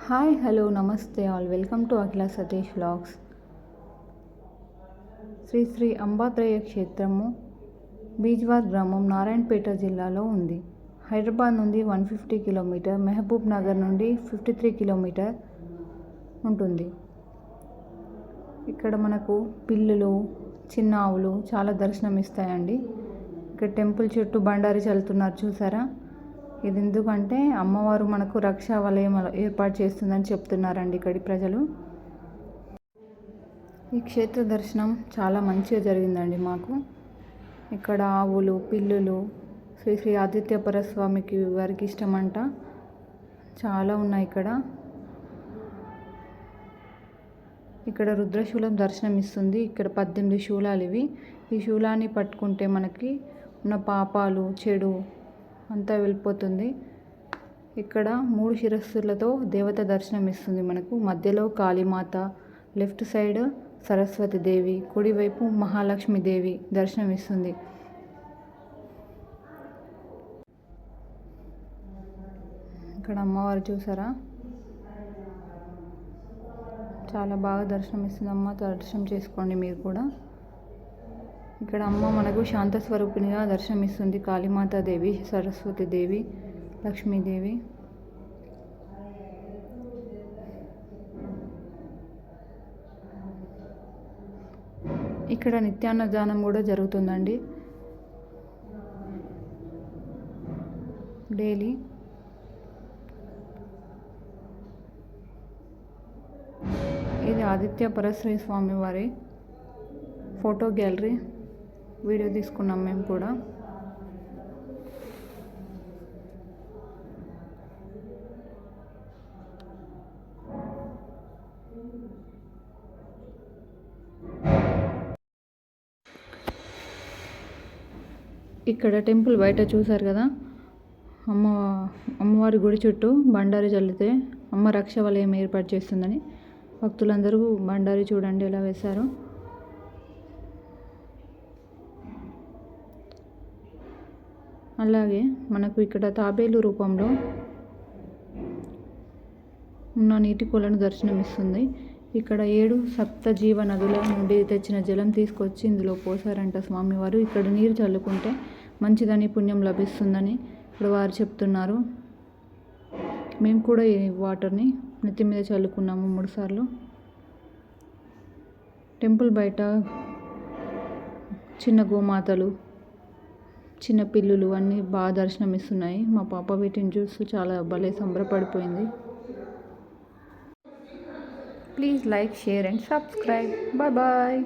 Hi hello నమస్తే all welcome to Akhila Satish vlogs. Sri Sri Ambatraya క్షేత్రము బీజ్వార్ గ్రామం నారాయణపేట జిల్లాలో ఉంది. హైదరాబాద్ నుండి 150 కిలోమీటర్, మహబూబ్ నగర్ నుండి 53 కిలోమీటర్ ఉంటుంది. ఇక్కడ మనకు పిల్లులు, చిన్న ఆవులు చాలా దర్శనం ఇస్తాయండి. ఇక్కడ టెంపుల్ చుట్టూ బండారి చల్లుతున్నారు చూసారా. ఇది ఎందుకంటే అమ్మవారు మనకు రక్షా వలయం ఏర్పాటు చేస్తుందని చెప్తున్నారండి ఇక్కడి ప్రజలు. ఈ క్షేత్ర దర్శనం చాలా మంచిగా జరిగిందండి మాకు. ఇక్కడ ఆవులు, పిల్లులు శ్రీ శ్రీ ఆదిత్యపర స్వామికి వారికి ఇష్టమంట, చాలా ఉన్నాయి ఇక్కడ. ఇక్కడ రుద్రశూలం దర్శనం ఇస్తుంది. ఇక్కడ 18 శూలాలు ఇవి. ఈ శూలాన్ని పట్టుకుంటే మనకి ఉన్న పాపాలు, చెడు అంతా వెళ్ళిపోతుంది. ఇక్కడ 3 శిరస్సులతో దేవత దర్శనం ఇస్తుంది మనకు. మధ్యలో కాళీమాత, లెఫ్ట్ సైడ్ సరస్వతి దేవి, కుడివైపు మహాలక్ష్మి దేవి దర్శనం ఇస్తుంది. ఇక్కడ అమ్మవారు చూసారా, చాలా బాగా దర్శనం ఇస్తుంది. అమ్మ దర్శనం చేసుకోండి మీరు కూడా. ఇక్కడ అమ్మ మనకు శాంత స్వరూపిణిగా దర్శనమిస్తుంది. కాళీమాతాదేవి, సరస్వతి దేవి, లక్ష్మీదేవి. ఇక్కడ నిత్యాన్నదానం కూడా జరుగుతుందండి డైలీ. ఇది ఆదిత్య పరశ్రీ స్వామి వారి ఫోటో గ్యాలరీ. వీడియో తీసుకున్నాం మేము కూడా. ఇక్కడ టెంపుల్ బయట చూసారు కదా, అమ్మవారి గుడి చుట్టూ బండారి చల్లితే అమ్మ రక్ష వలయం ఏర్పాటు చేస్తుందని భక్తులందరూ బండారి చూడండి ఎలా వేశారో. అలాగే మనకు ఇక్కడ తాబేలు రూపంలో ఉన్న నీటి కొలను దర్శనమిస్తుంది. ఇక్కడ 7 సప్త జీవ నదుల నుండి తెచ్చిన జలం తీసుకొచ్చి ఇందులో పోసారంట స్వామివారు. ఇక్కడ నీరు చల్లుకుంటే మంచిదని, పుణ్యం లభిస్తుందని ఇప్పుడు వారు చెప్తున్నారు. మేము కూడా ఈ వాటర్ని నెత్తి మీద చల్లుకున్నాము 3 సార్లు. టెంపుల్ బయట చిన్న గోమాతలు, చిన్న పిల్లులు అన్నీ బాగా దర్శనం ఇస్తున్నాయి. మా పాప వీటిని చూస్తూ చాలా భలే సంబరపడిపోయింది. Please like, share and subscribe. Bye bye.